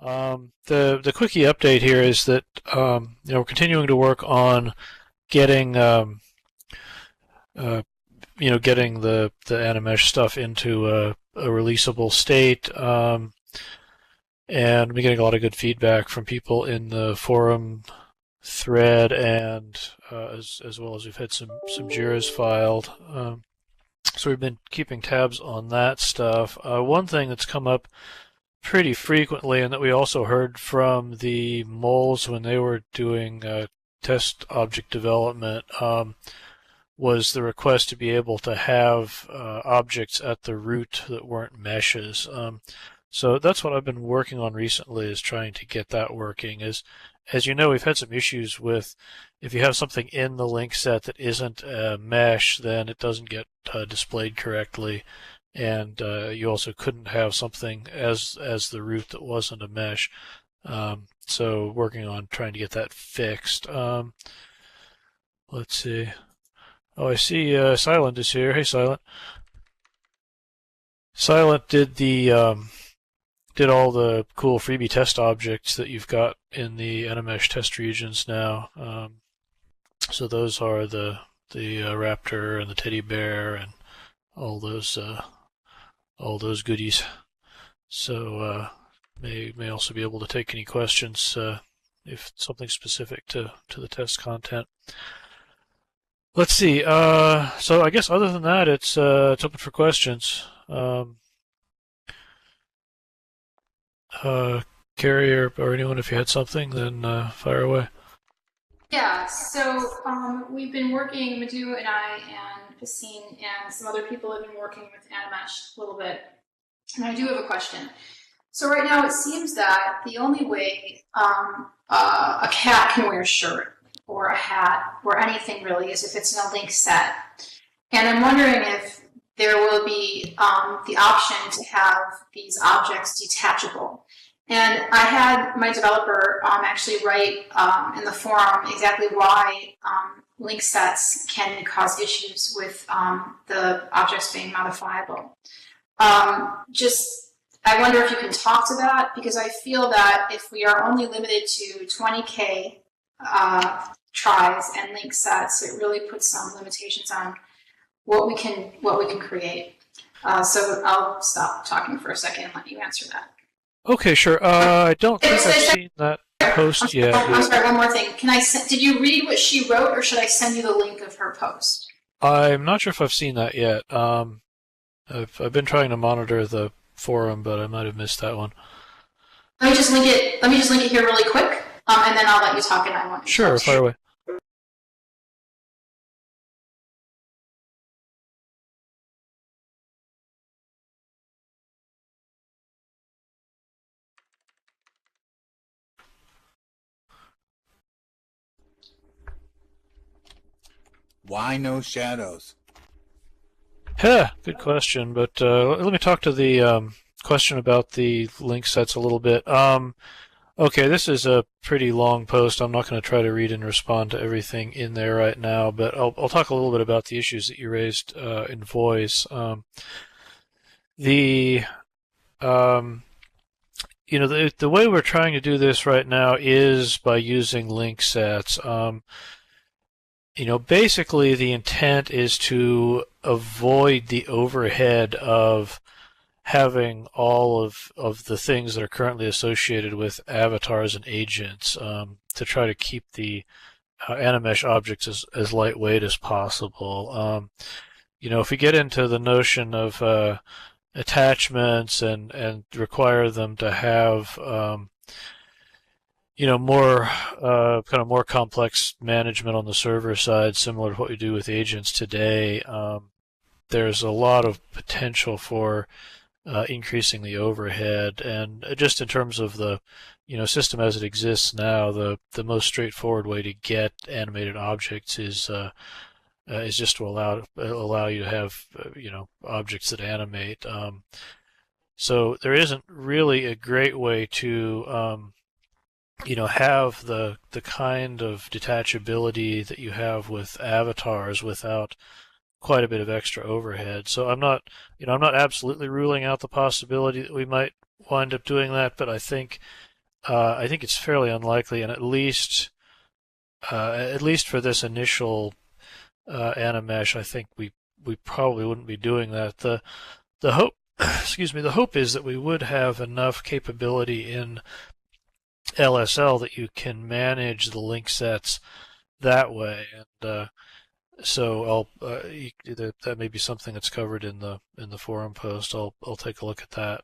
The quickie update here is that we're continuing to work on getting uh, getting the Animesh stuff into a releasable state, and we're getting a lot of good feedback from people in the forum thread, and as well as we've had some Jiras filed. So we've been keeping tabs on that stuff. One thing that's come up pretty frequently, and that we also heard from the moles when they were doing test object development, was the request to be able to have objects at the root that weren't meshes. So that's what I've been working on recently, is trying to get that working. As you know, we've had some issues with, if you have something in the link set that isn't a mesh, then it doesn't get displayed correctly. And you also couldn't have something as the root that wasn't a mesh. So working on trying to get that fixed. Let's see. Oh, I see Silent is here. Hey, Silent. Silent did all the cool freebie test objects that you've got in the Animesh test regions now. So those are the raptor and the teddy bear and all those goodies. So may also be able to take any questions if something specific to the test content. Let's see. So I guess other than that, it's open for questions. Carrie or anyone, if you had something, then fire away. Yeah, so we've been working, Madhu and I and Basine and some other people have been working with Animesh a little bit. And I do have a question. So right now it seems that the only way a cat can wear a shirt or a hat or anything really is if it's in a link set. And I'm wondering if there will be the option to have these objects detachable. And I had my developer actually write in the forum exactly why link sets can cause issues with the objects being modifiable. I wonder if you can talk to that, because I feel that if we are only limited to 20K tries and link sets, it really puts some limitations on what we can create. So I'll stop talking for a second and let you answer that. Okay, sure. I don't think I've seen that post yet. I'm sorry, one more thing. Did you read what she wrote, or should I send you the link of her post? I'm not sure if I've seen that yet. I've been trying to monitor the forum, but I might have missed that one. Let me just link it here really quick, and then I'll let you talk. And I want sure, fire away. Why no shadows? Yeah, good question. But let me talk to the question about the link sets a little bit. Okay, this is a pretty long post. I'm not going to try to read and respond to everything in there right now, but I'll talk a little bit about the issues that you raised in voice. The way we're trying to do this right now is by using link sets. Basically the intent is to avoid the overhead of having all of the things that are currently associated with avatars and agents, to try to keep the Animesh objects as lightweight as possible. If we get into the notion of attachments and require them to have more complex management on the server side, similar to what we do with agents today, there's a lot of potential for increasing the overhead. And just in terms of the system as it exists now, the most straightforward way to get animated objects is just to allow you to have objects that animate. So there isn't really a great way to have the kind of detachability that you have with avatars without quite a bit of extra overhead. So I'm not absolutely ruling out the possibility that we might wind up doing that, but I think I think it's fairly unlikely, and at least for this initial Animesh, I think we probably wouldn't be doing that. The hope, excuse me, the hope is that we would have enough capability in LSL that you can manage the link sets that way, and so that may be something that's covered in the forum post. I'll take a look at that.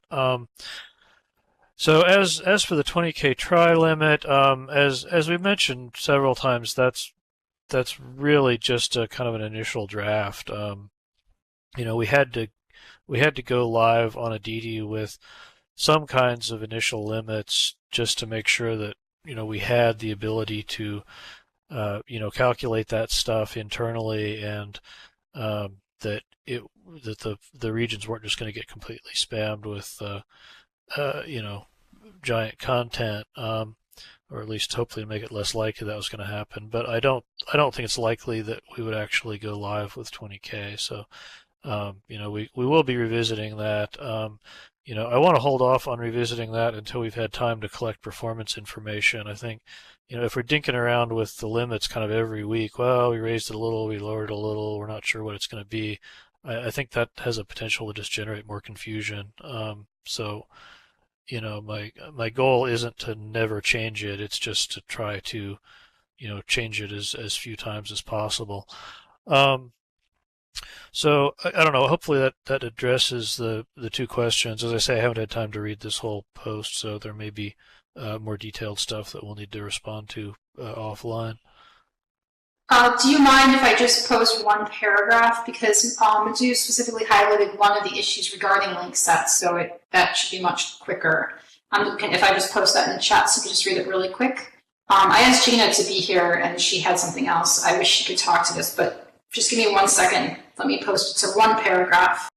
So as for the 20K try limit, as we mentioned several times, that's really just a kind of an initial draft. We had to go live on Aditi with some kinds of initial limits just to make sure that we had the ability to calculate that stuff internally, and that the regions weren't just going to get completely spammed with giant content, or at least hopefully make it less likely that was going to happen. But I don't think it's likely that we would actually go live with 20K. So we will be revisiting that. I want to hold off on revisiting that until we've had time to collect performance information. I think, if we're dinking around with the limits kind of every week, well, we raised it a little, we lowered it a little, we're not sure what it's going to be. I think that has a potential to just generate more confusion. So, my goal isn't to never change it. It's just to try to, change it as few times as possible. So I don't know. Hopefully that addresses the two questions. As I say, I haven't had time to read this whole post, so there may be more detailed stuff that we'll need to respond to offline. Do you mind if I just post one paragraph? Because Madhu specifically highlighted one of the issues regarding link sets, so that should be much quicker. If I just post that in the chat, so you can just read it really quick. I asked Gina to be here, and she had something else. I wish she could talk to this, but just give me 1 second. Let me post it to one paragraph.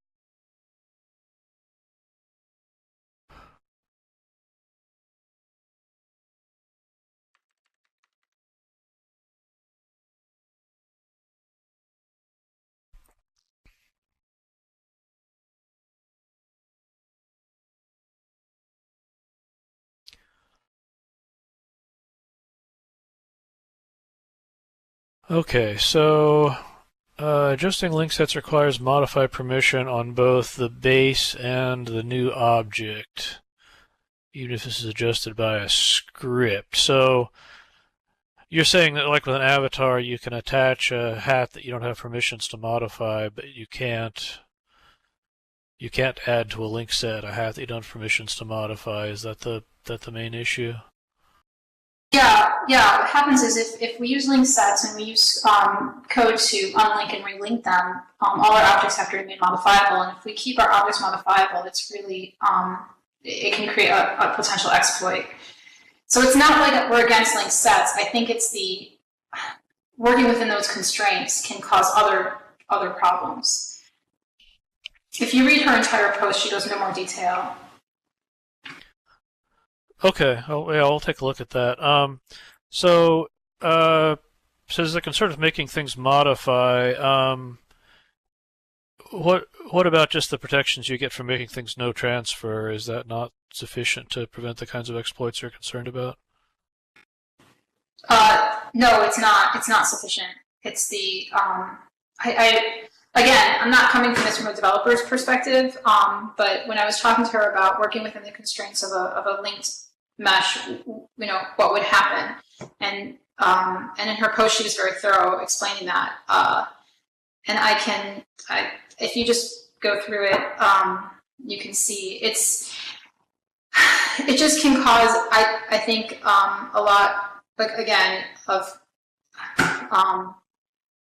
Okay, so adjusting link sets requires modify permission on both the base and the new object, even if this is adjusted by a script. So you're saying that, like with an avatar, you can attach a hat that you don't have permissions to modify, but you can't add to a link set a hat that you don't have permissions to modify. Is that the main issue? Yeah. What happens is if we use link sets and we use code to unlink and relink them, all our objects have to remain modifiable. And if we keep our objects modifiable, it's really it can create a potential exploit. So it's not like we're against link sets. I think it's the working within those constraints can cause other problems. If you read her entire post, she goes into more detail. Okay, I'll take a look at that. So there's a concern of making things modify. What about just the protections you get from making things no transfer? Is that not sufficient to prevent the kinds of exploits you're concerned about? No, it's not. It's not sufficient. It's the again, I'm not coming from this from a developer's perspective, but when I was talking to her about working within the constraints of a linked mesh, what would happen, and in her post she was very thorough explaining that, and if you just go through it, you can see it just can cause I think a lot, like, again, of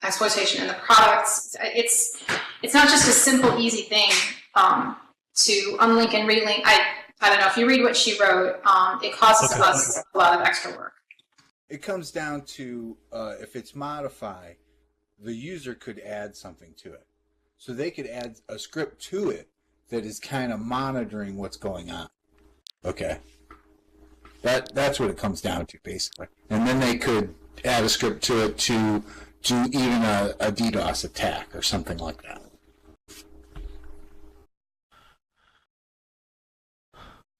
exploitation in the products. It's not just a simple, easy thing to unlink and relink. I don't know, if you read what she wrote, it causes us a lot of extra work. It comes down to if it's modify, the user could add something to it. So they could add a script to it that is kind of monitoring what's going on. Okay. That's what it comes down to, basically. And then they could add a script to it to do even a DDoS attack or something like that.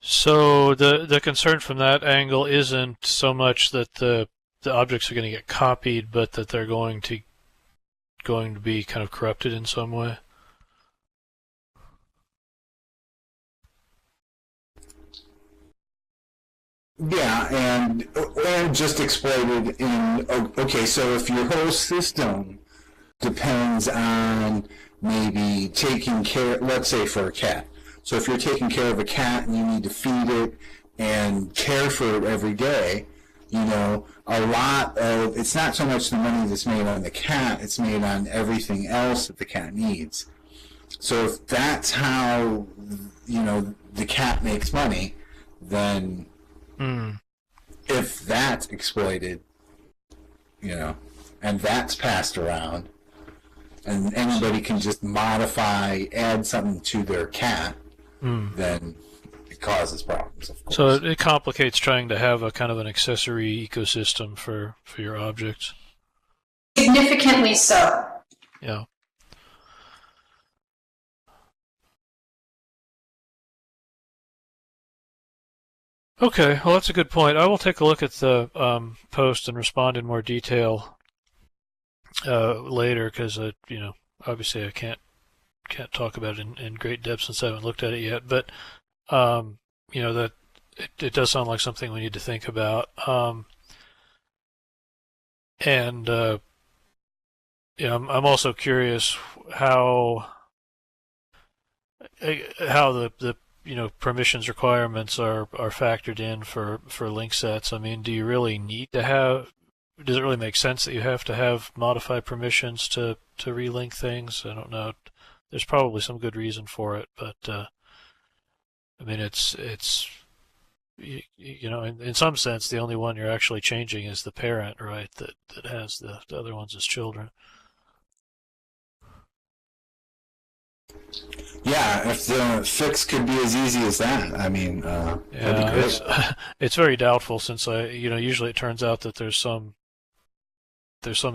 So the concern from that angle isn't so much that the objects are going to get copied, but that they're going to be kind of corrupted in some way. Yeah, and just exploited in okay. So if your whole system depends on maybe taking care, let's say for a cat. So if you're taking care of a cat and you need to feed it and care for it every day, a lot of it's not so much the money that's made on the cat, it's made on everything else that the cat needs. So if that's how the cat makes money, then if that's exploited, and that's passed around, and anybody can just add something to their cat, then it causes problems, of course. So it complicates trying to have a kind of an accessory ecosystem for your objects. Significantly so. Yeah. Okay, well that's a good point. I will take a look at the post and respond in more detail later, because obviously I can't talk about it in great depth since I haven't looked at it yet. But that it does sound like something we need to think about. And I'm also curious how the permissions requirements are factored in for link sets. I mean, do you really need to have? Does it really make sense that you have to have modified permissions to relink things? I don't know. There's probably some good reason for it, but I mean, it's in some sense, the only one you're actually changing is the parent, right? That has the other ones as children. Yeah, if the fix could be as easy as that, I mean, that'd be great. It's very doubtful, since usually it turns out that there's some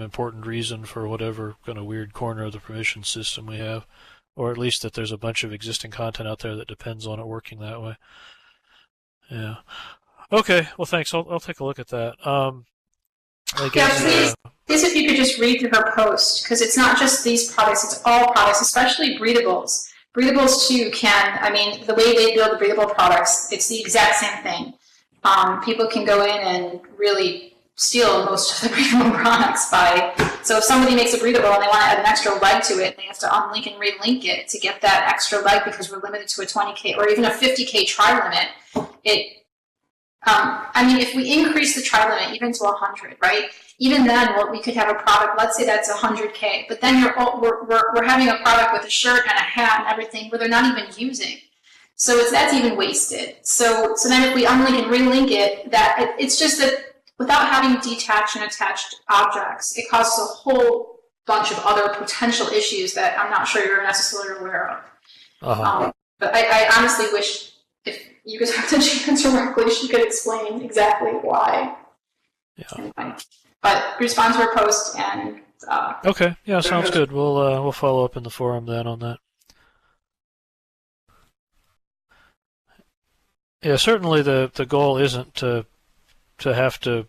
important reason for whatever kind of weird corner of the permission system we have, or at least that there's a bunch of existing content out there that depends on it working that way. Yeah. Okay. Well, thanks. I'll take a look at that. I guess, please, if you could just read through her post, because it's not just these products; it's all products, especially breathables. Breathables too the way they build the breathable products, it's the exact same thing. People can go in and really steal most of the breathable products so if somebody makes a breathable and they want to add an extra leg to it, they have to unlink and relink it to get that extra leg, because we're limited to a 20K or even a 50K try limit. If we increase the try limit even to 100, right? Even then, we could have a product. Let's say that's 100K, but then we're having a product with a shirt and a hat and everything where they're not even using. So that's even wasted. So then if we unlink and relink it, it's just that without having detached and attached objects, it causes a whole bunch of other potential issues that I'm not sure you're necessarily aware of. But I honestly wish, if you guys have the chance to work with, she could explain exactly why. Yeah. Anyway, but respond to her post and. Okay. Yeah, sounds good. We'll follow up in the forum then on that. Yeah, certainly the goal isn't to have to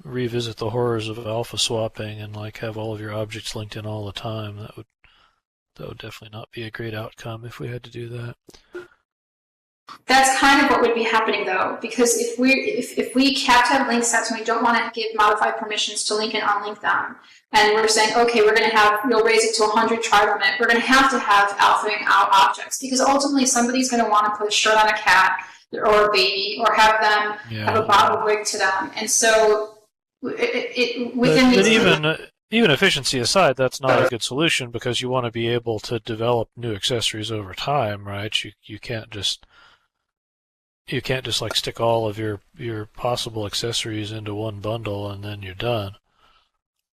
revisit the horrors of alpha swapping and have all of your objects linked in all the time. That would definitely not be a great outcome if we had to do that. That's kind of what would be happening, though, because if we have to have link sets and we don't want to give modified permissions to link and unlink them, and we're saying, okay, we're going to raise it to 100 try limit, we're going to have alphaing out objects, because ultimately somebody's going to want to put a shirt on a cat or a baby, or have them have a bottle rigged to them, and so even efficiency aside, that's not a good solution, because you want to be able to develop new accessories over time, right? You can't just stick all of your possible accessories into one bundle and then you're done.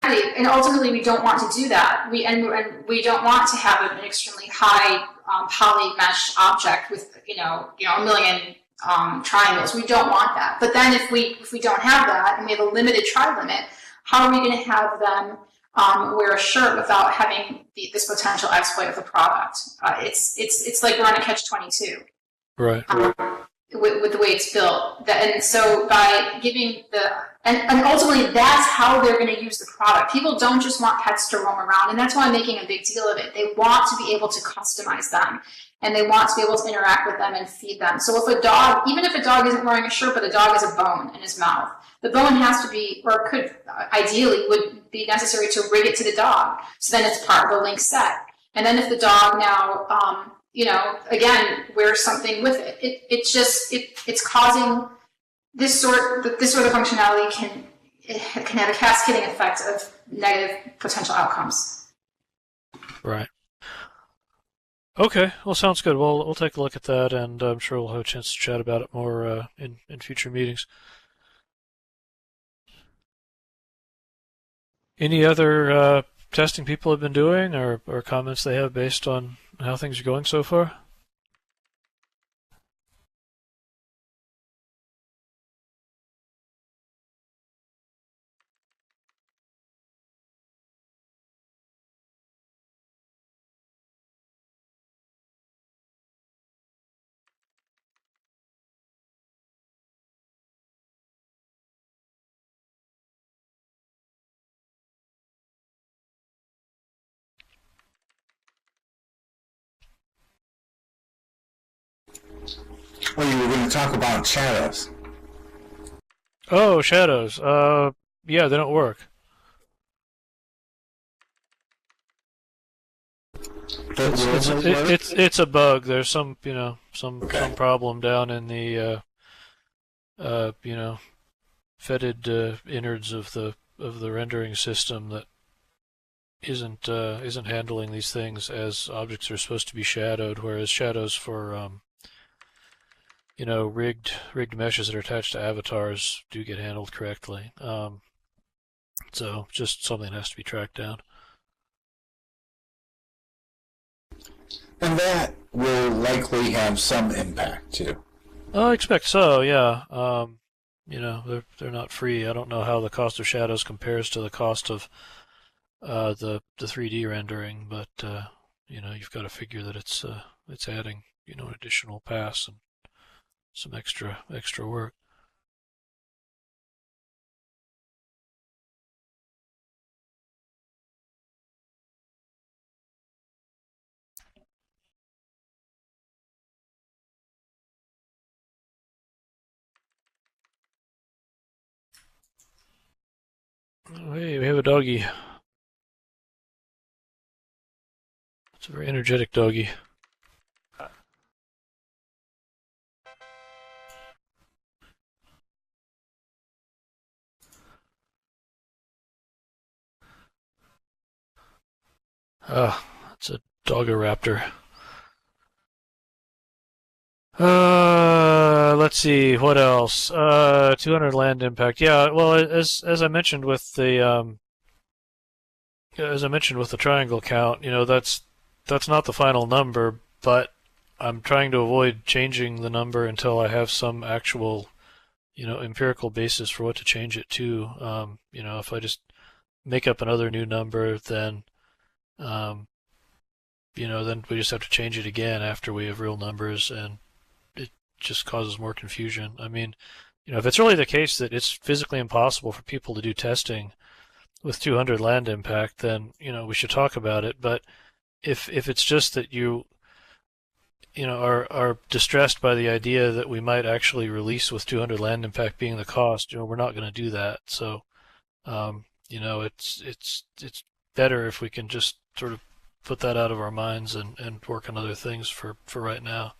And ultimately, we don't want to do that. We don't want to have an extremely high poly mesh object with a million triangles. We don't want that. But then if we don't have that and we have a limited try limit, how are we going to have them wear a shirt without having this potential exploit of the product? It's like we're on a catch-22. Right. With the way it's built. And so by giving and ultimately that's how they're going to use the product. People don't just want pets to roam around, and that's why I'm making a big deal of it. They want to be able to customize them, and they want to be able to interact with them and feed them. So if a dog, even if a dog isn't wearing a shirt, but the dog has a bone in his mouth, the bone has to be, or could ideally would be necessary to rig it to the dog. So then it's part of the link set. And then if the dog now, again, wears something with it, it's causing this sort of functionality can have a cascading effect of negative potential outcomes. Right. Okay. Well, sounds good. We'll take a look at that, and I'm sure we'll have a chance to chat about it more in future meetings. Any other testing people have been doing, or comments they have based on how things are going so far? Oh, you were going to talk about shadows. Oh, shadows. Yeah, they don't work. It's a bug. There's some problem down in the fetid innards of the rendering system that isn't handling these things as objects are supposed to be shadowed, whereas shadows for rigged meshes that are attached to avatars do get handled correctly. So just something that has to be tracked down. And that will likely have some impact too. I expect so, yeah. They're not free. I don't know how the cost of shadows compares to the cost of the 3D rendering, but you've got to figure that it's adding an additional pass and some extra work. Oh, hey, we have a doggy. It's a very energetic doggy. It's a Doggeraptor. Let's see, what else? 200 land impact. Yeah, well, as I mentioned with the triangle count, that's not the final number, but I'm trying to avoid changing the number until I have some actual, empirical basis for what to change it to. If I just make up another new number, then then we just have to change it again after we have real numbers, and it just causes more confusion. I mean, if it's really the case that it's physically impossible for people to do testing with 200 land impact, then we should talk about it. But if it's just that you are distressed by the idea that we might actually release with 200 land impact being the cost, we're not going to do that. So it's better if we can just sort of put that out of our minds and work on other things for right now.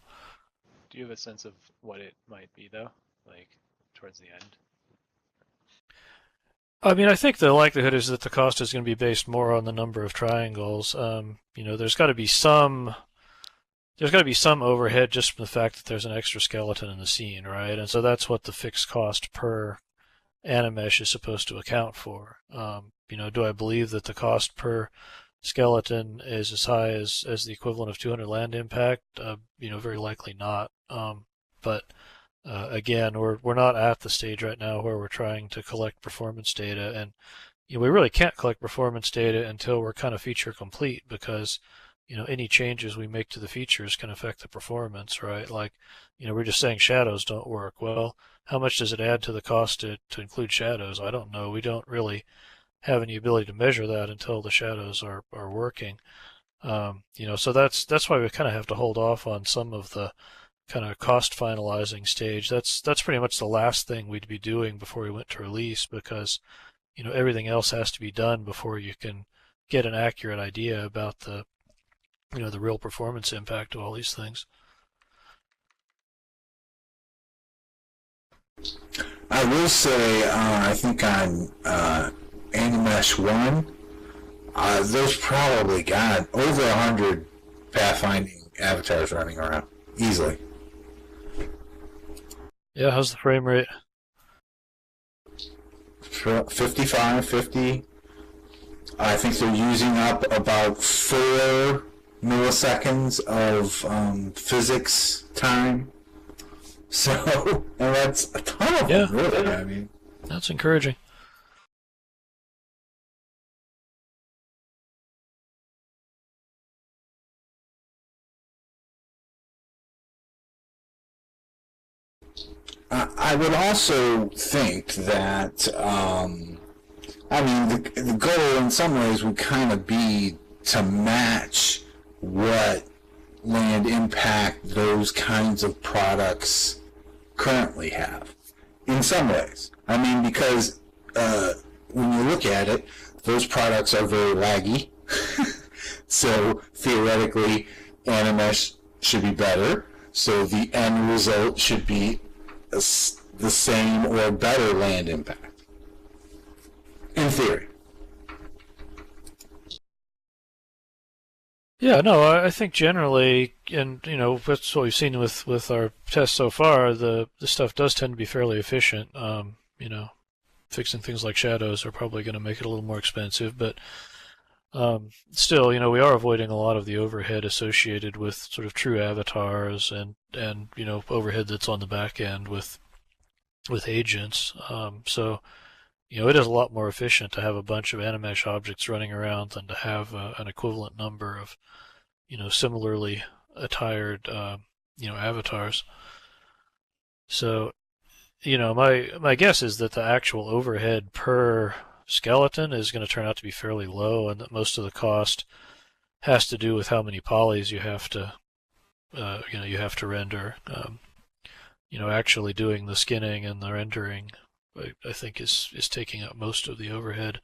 Do you have a sense of what it might be, though, like towards the end? I mean, I think the likelihood is that the cost is going to be based more on the number of triangles. There's got to be some overhead just from the fact that there's an extra skeleton in the scene, right? And so that's what the fixed cost per Animesh is supposed to account for. Do I believe that the cost per skeleton is as high as the equivalent of 200 land impact? Very likely not. But again, we're not at the stage right now where we're trying to collect performance data, and we really can't collect performance data until we're kind of feature complete, because any changes we make to the features can affect the performance, right? Like, we're just saying shadows don't work. Well, how much does it add to the cost to include shadows? I don't know. We don't really have any ability to measure that until the shadows are working. So that's why we kind of have to hold off on some of the kind of cost finalizing stage. That's pretty much the last thing we'd be doing before we went to release, because everything else has to be done before you can get an accurate idea about the real performance impact of all these things. I will say, I think on Animesh 1, there's probably got over 100 pathfinding avatars running around easily. Yeah, how's the frame rate? 55, 50. I think they're using up about 4 milliseconds of physics time. So, and that's a ton of them, really. I mean, that's encouraging. I would also think that, the goal in some ways would kind of be to match what land impact those kinds of products currently have. In some ways. Because when you look at it, those products are very laggy. So theoretically, Animesh should be better. So the end result should be the same or better land impact. In theory. Yeah, no, I think generally, and that's what we've seen with our tests so far. The stuff does tend to be fairly efficient. Fixing things like shadows are probably going to make it a little more expensive, but still, we are avoiding a lot of the overhead associated with sort of true avatars and overhead that's on the back end with agents. So it is a lot more efficient to have a bunch of Animesh objects running around than to have an equivalent number of similarly attired avatars. So my guess is that the actual overhead per skeleton is going to turn out to be fairly low, and that most of the cost has to do with how many polys you have to render. Actually doing the skinning and the rendering, I think is taking up most of the overhead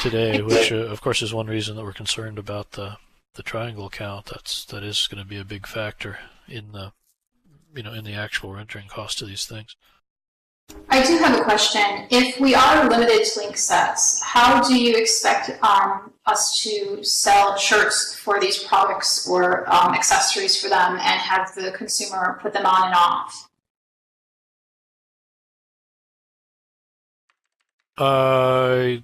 today, which of course is one reason that we're concerned about the triangle count. That is going to be a big factor in the in the actual rendering cost of these things. I do have a question. If we are limited to link sets, how do you expect us to sell shirts for these products or accessories for them and have the consumer put them on and off? I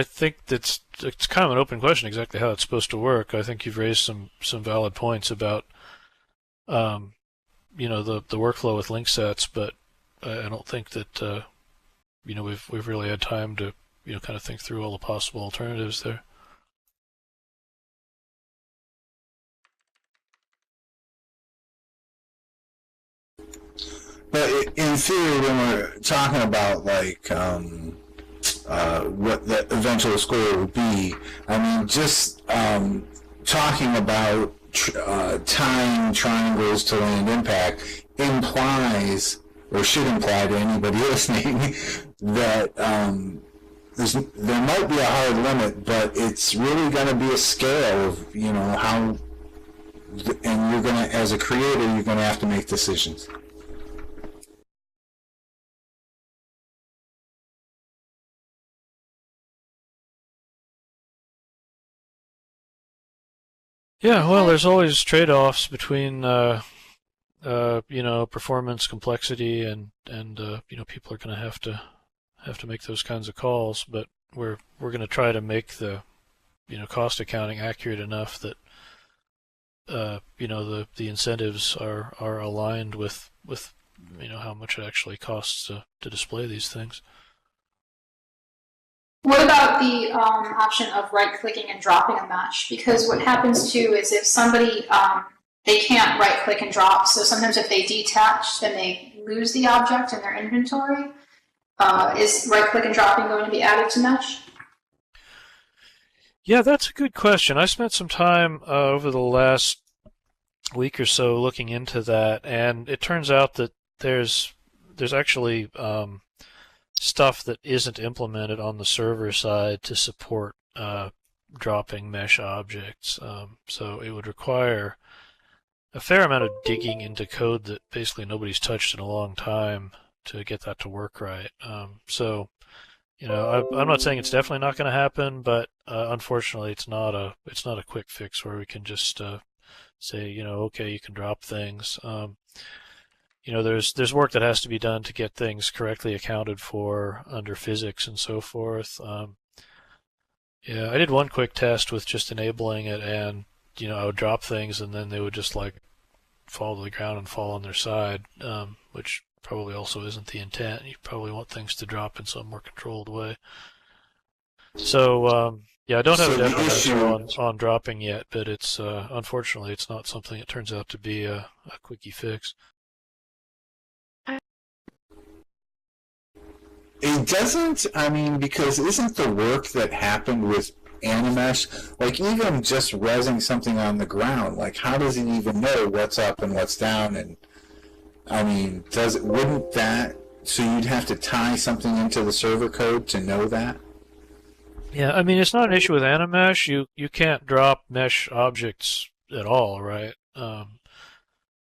think it's kind of an open question exactly how it's supposed to work. I think you've raised some valid points about the workflow with link sets, but I don't think that we've really had time to kind of think through all the possible alternatives there. But in theory, when we're talking about what the eventual score would be, just talking about tying triangles to land impact implies, or should imply to anybody listening, that there might be a hard limit, but it's really going to be a scale of how, and you're going to, as a creator, you're going to have to make decisions. Yeah, well, there's always trade-offs between performance, complexity, and people are going to have to make those kinds of calls. But we're going to try to make the cost accounting accurate enough that the incentives are aligned with how much it actually costs to display these things. What about the option of right-clicking and dropping a mesh? Because what happens too is if somebody, they can't right-click and drop, so sometimes if they detach, then they lose the object in their inventory. Is right-click and dropping going to be added to mesh? Yeah, that's a good question. I spent some time over the last week or so looking into that, and it turns out that there's actually stuff that isn't implemented on the server side to support dropping mesh objects. So it would require a fair amount of digging into code that basically nobody's touched in a long time to get that to work right. So I'm not saying it's definitely not going to happen, but unfortunately, it's not a quick fix where we can just say, okay, you can drop things. There's work that has to be done to get things correctly accounted for under physics and so forth. Yeah, I did one quick test with just enabling it, and I would drop things, and then they would just like fall to the ground and fall on their side, which probably also isn't the intent. You probably want things to drop in some more controlled way. So yeah, I don't have a definite answer on dropping yet, but it's unfortunately it's not something that turns out to be a quickie fix. It doesn't, I mean, because isn't the work that happened with Animesh, like even just resing something on the ground, like how does it even know what's up and what's down? And I mean, wouldn't that, so you'd have to tie something into the server code to know that? Yeah, I mean, it's not an issue with Animesh. You can't drop mesh objects at all, right?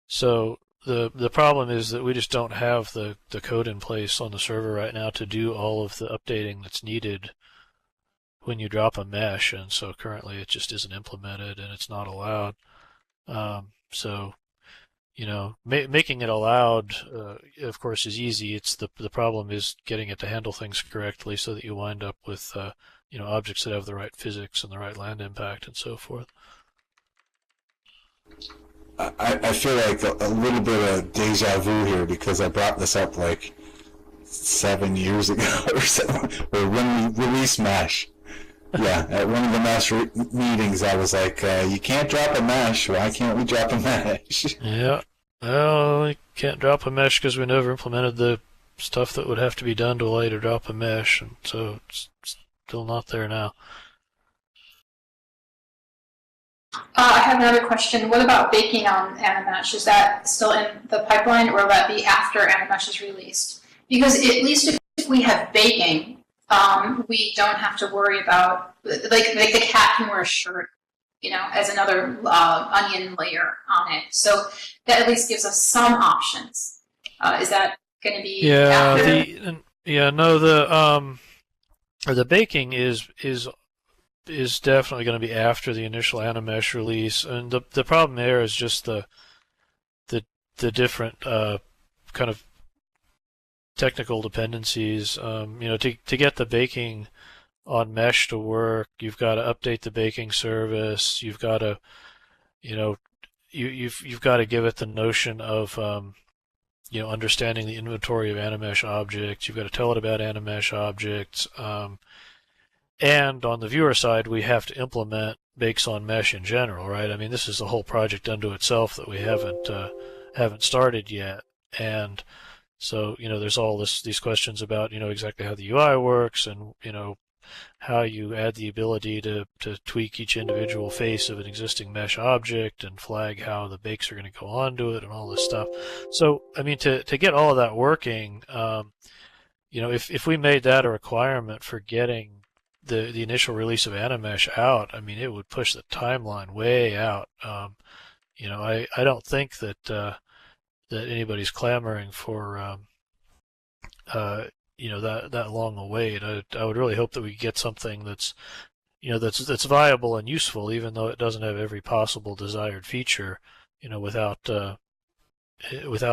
So the problem is that we just don't have the code in place on the server right now to do all of the updating that's needed when you drop a mesh, and so currently it just isn't implemented and it's not allowed. So making it allowed, of course, is easy. It's the problem is getting it to handle things correctly so that you wind up with objects that have the right physics and the right land impact and so forth. I feel like a little bit of deja vu here because I brought this up like 7 years ago or so, or when we released Mesh. Yeah, at one of the Mesh meetings, I was like, you can't drop a mesh. Why can't we drop a mesh? Yeah, well, we can't drop a mesh because we never implemented the stuff that would have to be done to allow you to drop a mesh, and so it's still not there now. I have another question. What about baking on Animesh? Is that still in the pipeline, or will that be after Animesh is released? Because at least if we have baking, we don't have to worry about, like the cat can wear a shirt, as another onion layer on it. So that at least gives us some options. Is that going to be after? The baking is definitely going to be after the initial Animesh release, and the problem there is just the different kind of technical dependencies. To get the baking on Mesh to work, you've got to update the baking service. You've got to you've got to give it the notion of understanding the inventory of Animesh objects. You've got to tell it about Animesh objects. And on the viewer side, we have to implement bakes on mesh in general, right? I mean, this is a whole project unto itself that we haven't started yet, and so there's all these questions about exactly how the UI works, and how you add the ability to tweak each individual face of an existing mesh object and flag how the bakes are going to go onto it and all this stuff. So I mean, to get all of that working, if we made that a requirement for getting the initial release of Animesh out, I mean, it would push the timeline way out. I don't think that anybody's clamoring for that long a wait. I would really hope that we get something that's that's viable and useful, even though it doesn't have every possible desired feature, without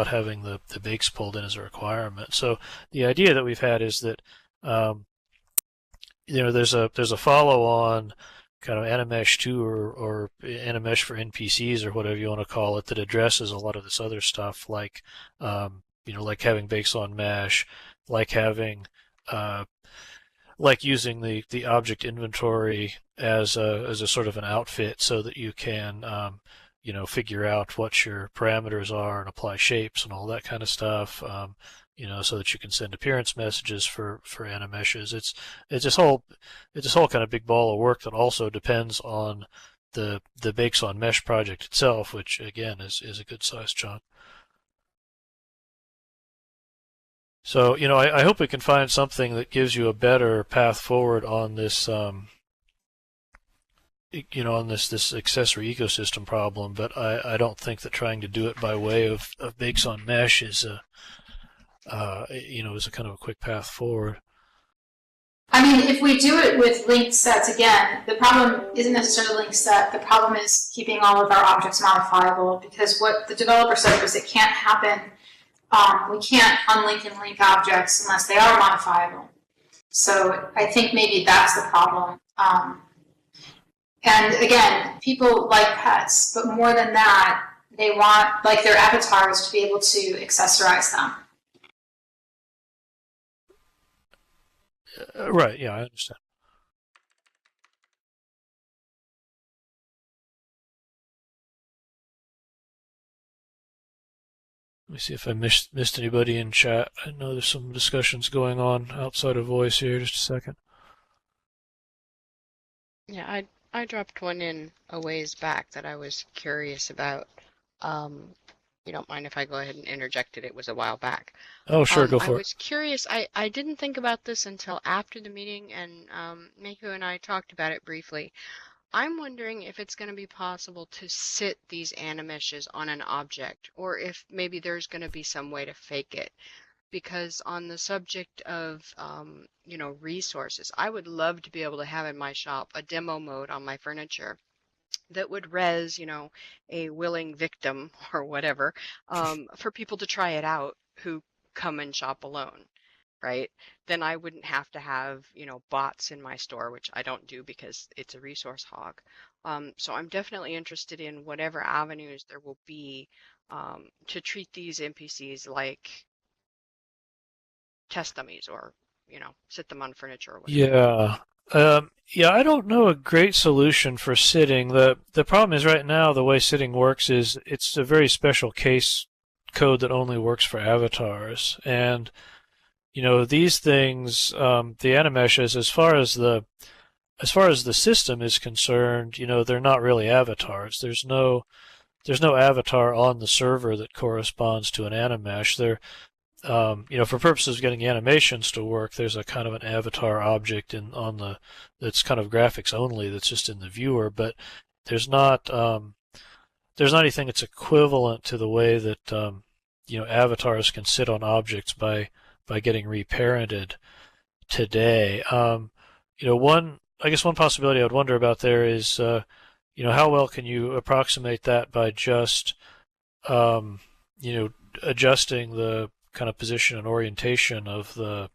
having the bakes pulled in as a requirement. So the idea that we've had is that there's a follow-on kind of Animesh 2 or Animesh for NPCs or whatever you want to call it that addresses a lot of this other stuff, like like having bakes on mesh, like having like using the object inventory as a sort of an outfit so that you can figure out what your parameters are and apply shapes and all that kind of stuff. So that you can send appearance messages for animeshes. It's this whole kind of big ball of work that also depends on the Bakes on Mesh project itself, which again is a good sized chunk. So, I hope we can find something that gives you a better path forward on this, on this accessory ecosystem problem. But I don't think that trying to do it by way of Bakes on Mesh is is a kind of a quick path forward. I mean, if we do it with linked sets, again, the problem isn't necessarily linked set. The problem is keeping all of our objects modifiable, because what the developer said was it can't happen. We can't unlink and link objects unless they are modifiable. So I think maybe that's the problem. And again, people like pets, but more than that, they want like their avatars to be able to accessorize them. Right, yeah, I understand. Let me see if I missed anybody in chat. I know there's some discussions going on outside of voice here. Just a second. Yeah, I dropped one in a ways back that I was curious about. You don't mind if I go ahead and interject it? It was a while back. Oh, sure, go I for it. was curious. I didn't think about this until after the meeting, and Meiko and I talked about it briefly. I'm wondering if it's going to be possible to sit these animeshes on an object, or if maybe there's going to be some way to fake it. Because on the subject of, resources, I would love to be able to have in my shop a demo mode on my furniture that would res, a willing victim or whatever, for people to try it out who come and shop alone, right? Then I wouldn't have to have, bots in my store, which I don't do because it's a resource hog. So I'm definitely interested in whatever avenues there will be to treat these NPCs like test dummies or, sit them on furniture or whatever. Yeah. I don't know a great solution for sitting. The problem is right now the way sitting works is it's a very special case code that only works for avatars. And these things, the animeshes, as far as the system is concerned, they're not really avatars. There's no avatar on the server that corresponds to an animesh. For purposes of getting animations to work, there's a kind of an avatar object that's kind of graphics only that's just in the viewer, but there's not anything that's equivalent to the way that avatars can sit on objects by getting reparented today. I guess one possibility I would wonder about there is how well can you approximate that by just adjusting the kind of position and orientation of the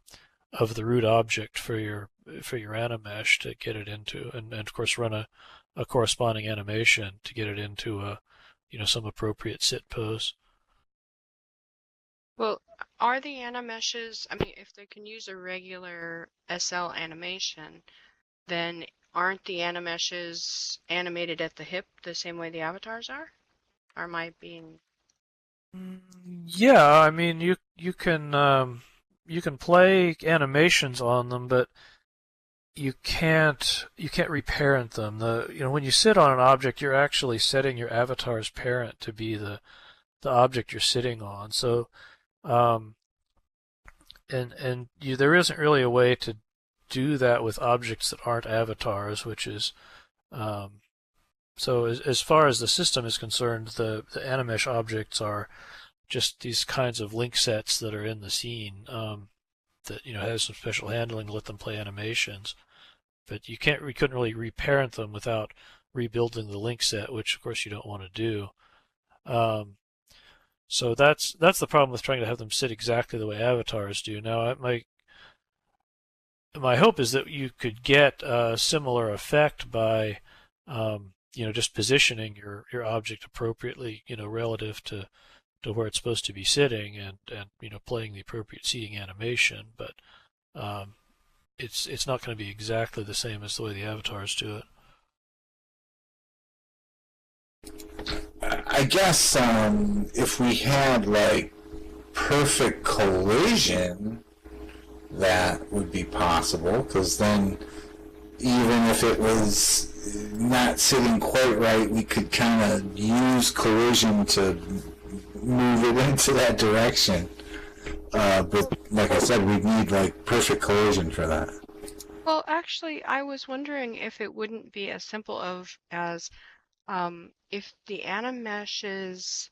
root object for your animesh to get it into, and of course run a corresponding animation to get it into some appropriate sit pose. Well, are the animeshes, I mean, if they can use a regular SL animation, then aren't the animeshes animated at the hip the same way the avatars are? Or am I being... Yeah, I mean you can play animations on them, but you can't reparent them. When you sit on an object, you're actually setting your avatar's parent to be the object you're sitting on. So there isn't really a way to do that with objects that aren't avatars, which is so as far as the system is concerned, the Animesh objects are just these kinds of link sets that are in the scene that has some special handling to let them play animations. But we couldn't really reparent them without rebuilding the link set, which of course you don't want to do. So that's the problem with trying to have them sit exactly the way avatars do. Now, my hope is that you could get a similar effect by just positioning your object appropriately, relative to where it's supposed to be sitting, and playing the appropriate seating animation. But it's not going to be exactly the same as the way the avatars do it. I guess if we had like perfect collision, that would be possible, because then even if it was not sitting quite right, we could kind of use collision to move it into that direction. But like I said, we'd need like perfect collision for that. Well, actually, I was wondering if it wouldn't be as simple as if the Animesh's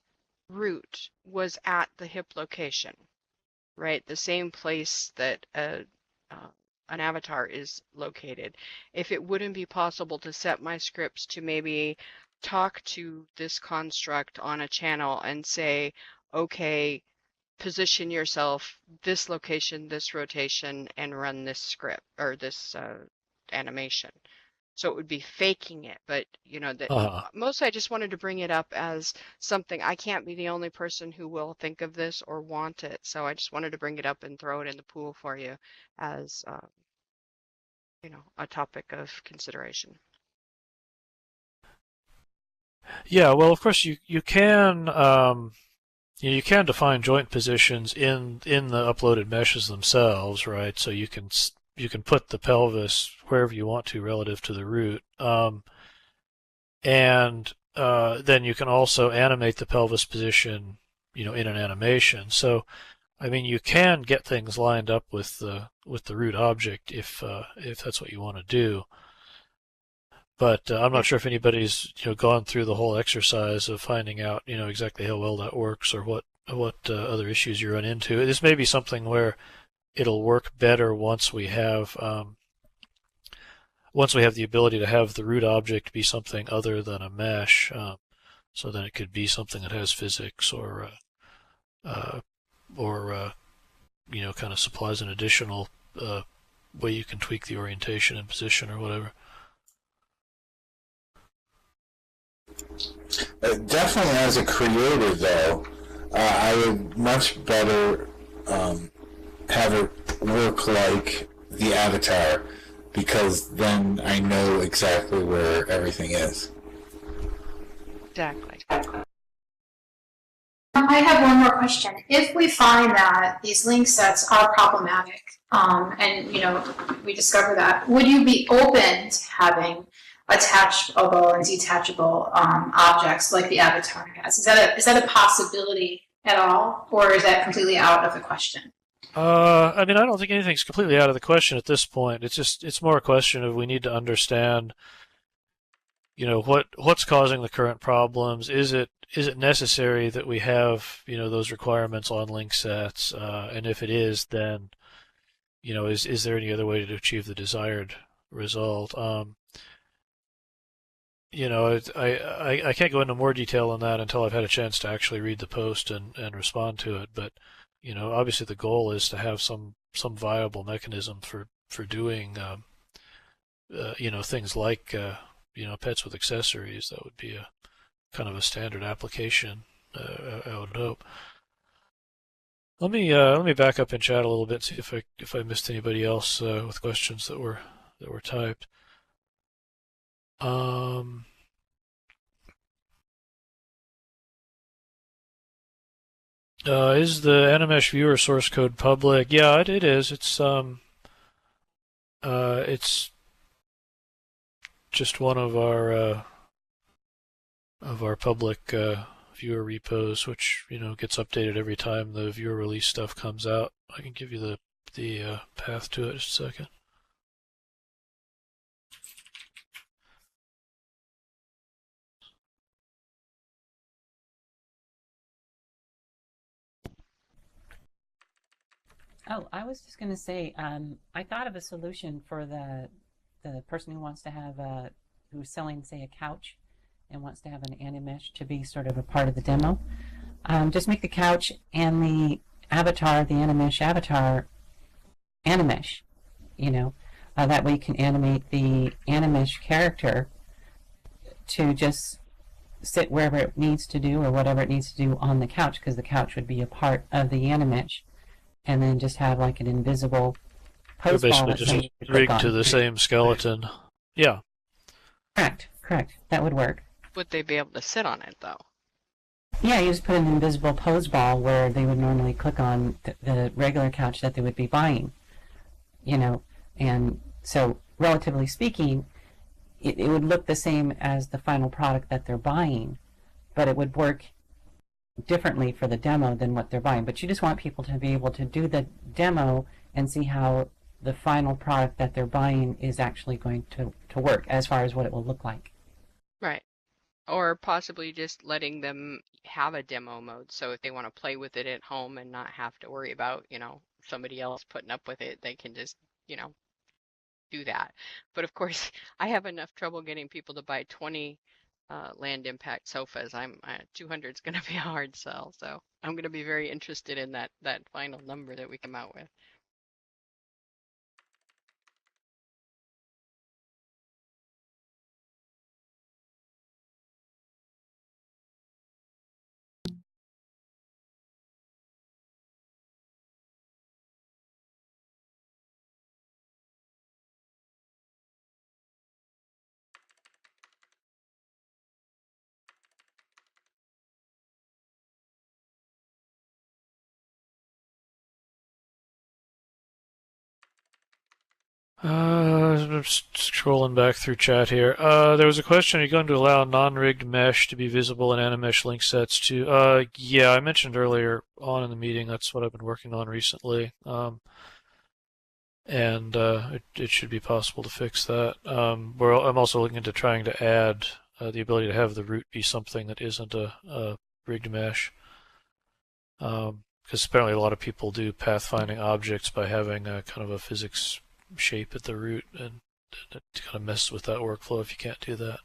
root was at the hip location, right? The same place that an avatar is located. If it wouldn't be possible to set my scripts to maybe talk to this construct on a channel and say, okay, position yourself this location, this rotation, and run this script or this animation. So it would be faking it, but you know that mostly I just wanted to bring it up as something. I can't be the only person who will think of this or want it, so I just wanted to bring it up and throw it in the pool for you as you know, a topic of consideration. Yeah, well, of course you can you can define joint positions in the uploaded meshes themselves, right? So you can put the pelvis wherever you want to relative to the root, and then you can also animate the pelvis position, you know, in an animation. So, I mean, you can get things lined up with the root object if that's what you want to do. But I'm not sure if anybody's gone through the whole exercise of finding out exactly how well that works or what other issues you run into. This may be something where it'll work better once we have the ability to have the root object be something other than a mesh, so then it could be something that has physics or kind of supplies an additional way you can tweak the orientation and position or whatever. Definitely, as a creator, though, I would much better have it work like the avatar, because then I know exactly where everything is. Exactly. I have one more question. If we find that these link sets are problematic, and we discover that, would you be open to having attachable and detachable objects like the avatar has? Is that a possibility at all, or is that completely out of the question? I mean, I don't think anything's completely out of the question at this point. It's more a question of we need to understand, what's causing the current problems. Is it necessary that we have those requirements on link sets? And if it is, then is there any other way to achieve the desired result? I can't go into more detail on that until I've had a chance to actually read the post and respond to it. But obviously the goal is to have some viable mechanism for doing things like pets with accessories. That would be a kind of a standard application, I would hope. Let me back up and chat a little bit, see if I missed anybody else with questions that were typed. Is the Animesh viewer source code public? Yeah, it is. It's just one of our public viewer repos, which gets updated every time the viewer release stuff comes out. I can give you the path to it in just a second. Oh, I was just going to say, I thought of a solution for the person who wants to have who's selling, say, a couch and wants to have an Animesh to be sort of a part of the demo. Just make the couch and the avatar, the Animesh avatar, Animesh. That way you can animate the Animesh character to just sit wherever it needs to do or whatever it needs to do on the couch, because the couch would be a part of the Animesh. And then just have like an invisible They're pose ball basically that just somebody could click rigged to on. the same skeleton. Yeah. Correct. That would work. Would they be able to sit on it though? Yeah, you just put an invisible pose ball where they would normally click on the regular couch that they would be buying, and so relatively speaking, it would look the same as the final product that they're buying, but it would work differently for the demo than what they're buying. But you just want people to be able to do the demo and see how the final product that they're buying is actually going to work as far as what it will look like. Right. Or possibly just letting them have a demo mode. So if they want to play with it at home and not have to worry about, somebody else putting up with it, they can just, do that. But of course, I have enough trouble getting people to buy 20 Land Impact sofas. 200 is going to be a hard sell. So I'm going to be very interested in that final number that we come out with. I'm scrolling back through chat here. There was a question: are you going to allow non-rigged mesh to be visible in Animesh link sets too? Yeah, I mentioned earlier on in the meeting that's what I've been working on recently, and it should be possible to fix that. I'm also looking into trying to add the ability to have the root be something that isn't a rigged mesh, because apparently a lot of people do pathfinding objects by having a kind of a physics shape at the root, and it kind of messes with that workflow if you can't do that.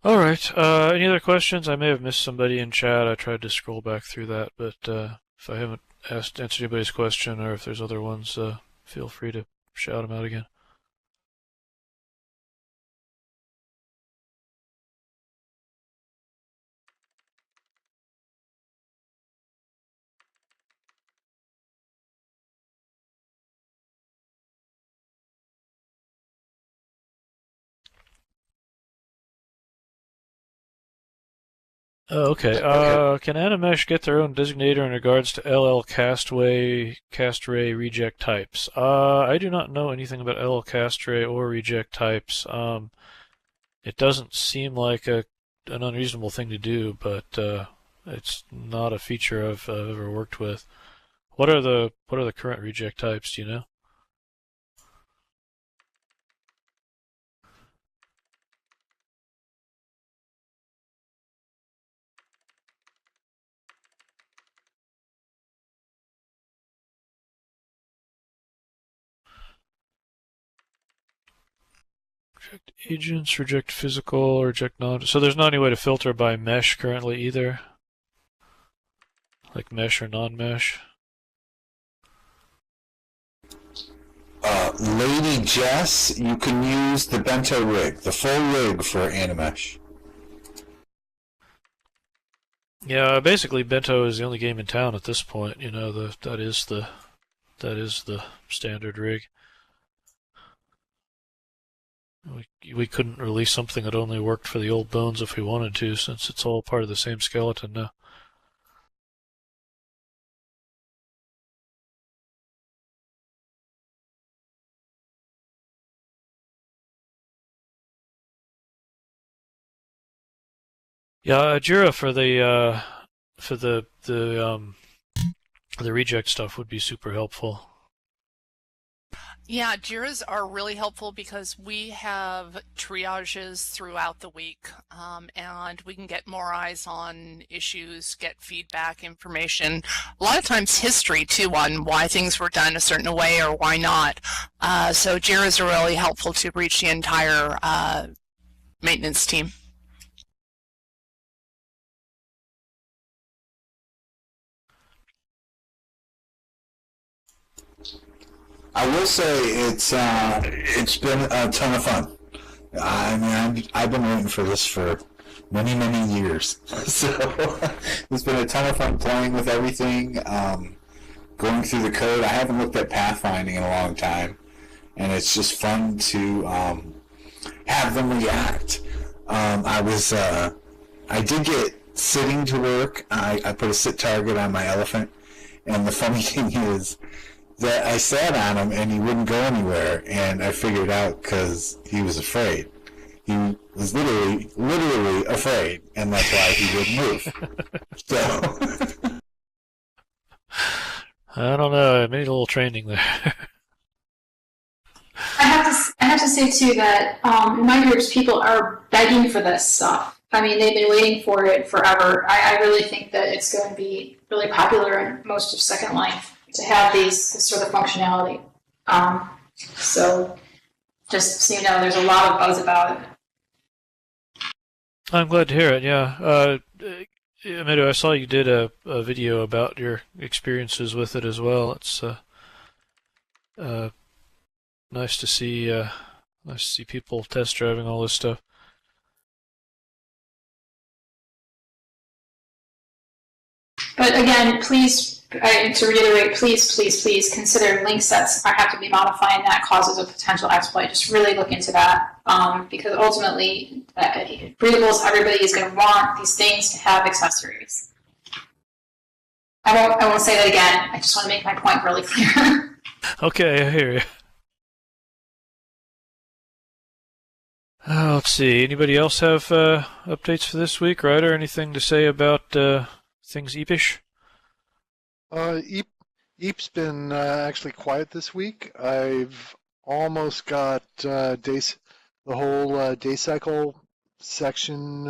All right. Any other questions? I may have missed somebody in chat. I tried to scroll back through that, but if I haven't answered anybody's question, or if there's other ones, feel free to shout them out again. Okay. Can Animesh get their own designator in regards to LL cast ray reject types? I do not know anything about LL cast ray or reject types. It doesn't seem like an unreasonable thing to do, but it's not a feature I've ever worked with. What are the current reject types? Do you know? Reject agents, reject physical, reject non. So there's not any way to filter by mesh currently either, like mesh or non-mesh. Lady Jess, you can use the bento rig, the full rig for Animesh. Yeah, basically Bento is the only game in town at this point. You know, that is the standard rig. We couldn't release something that only worked for the old bones if we wanted to, since it's all part of the same skeleton now. Yeah, Jira for the reject stuff would be super helpful. Yeah, JIRAs are really helpful because we have triages throughout the week, and we can get more eyes on issues, get feedback, information, a lot of times history too on why things were done a certain way or why not. So JIRAs are really helpful to reach the entire maintenance team. I will say it's been a ton of fun. I mean, I've been waiting for this for many years. So it's been a ton of fun playing with everything, going through the code. I haven't looked at pathfinding in a long time, and it's just fun to have them react. I did get sitting to work. I put a sit target on my elephant, and the funny thing is that I sat on him and he wouldn't go anywhere, and I figured out because he was afraid. He was literally afraid, and that's why he wouldn't move. So I don't know. I made a little training there. I have to say too that in my groups, people are begging for this stuff. I mean, they've been waiting for it forever. I really think that it's going to be really popular in most of Second Life to have this sort of functionality. So just so you know, there's a lot of buzz about it. I'm glad to hear it. Yeah. Meadow, I saw you did a video about your experiences with it as well. It's nice to see people test driving all this stuff. But again, please, to reiterate, please consider link sets have to be modified, and that causes a potential exploit. Just really look into that, because ultimately, readables, everybody is going to want these things to have accessories. I won't say that again. I just want to make my point really clear. Okay, I hear you. Let's see. Anybody else have updates for this week? Ryder, anything to say about things Eepish? Eep's been actually quiet this week. I've almost got the whole day cycle section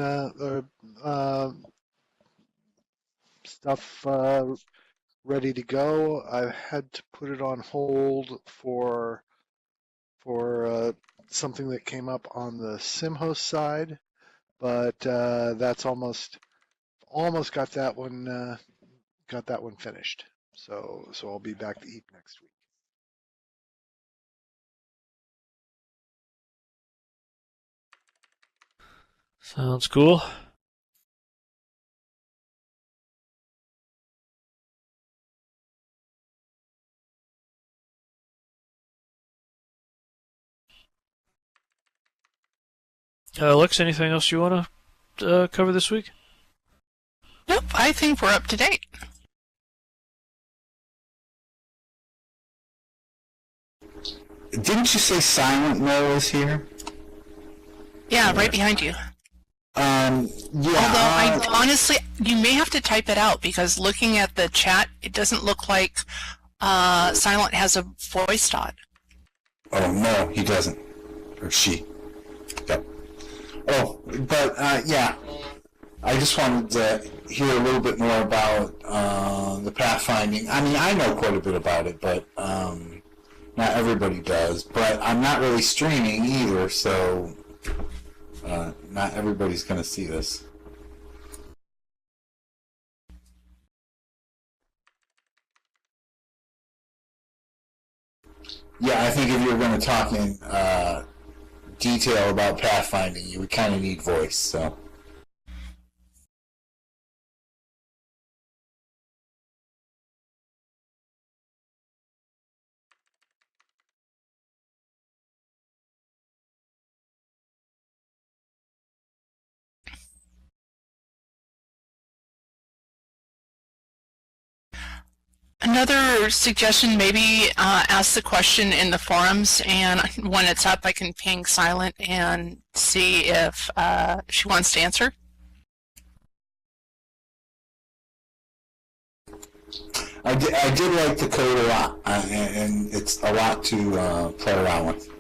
stuff ready to go. I had to put it on hold for something that came up on the SimHost side, but that's almost got that one finished. So I'll be back to Eep next week. Sounds cool. Lex, anything else you want to cover this week? Nope, I think we're up to date. didn't you say Silent Mill is here? Yeah, right behind you. Yeah. Although honestly, you may have to type it out because looking at the chat, it doesn't look like Silent has a voice dot. Oh no, he doesn't, or she. Yep. Oh, but yeah, I just wanted to hear a little bit more about the pathfinding. I mean, I know quite a bit about it, but not everybody does. But I'm not really streaming either, so not everybody's going to see this. Yeah, I think if you're going to talk in detail about pathfinding, you would kind of need voice, so. Another suggestion, maybe ask the question in the forums, and when it's up, I can ping Silent and see if she wants to answer. I did like the code a lot, and it's a lot to play around with.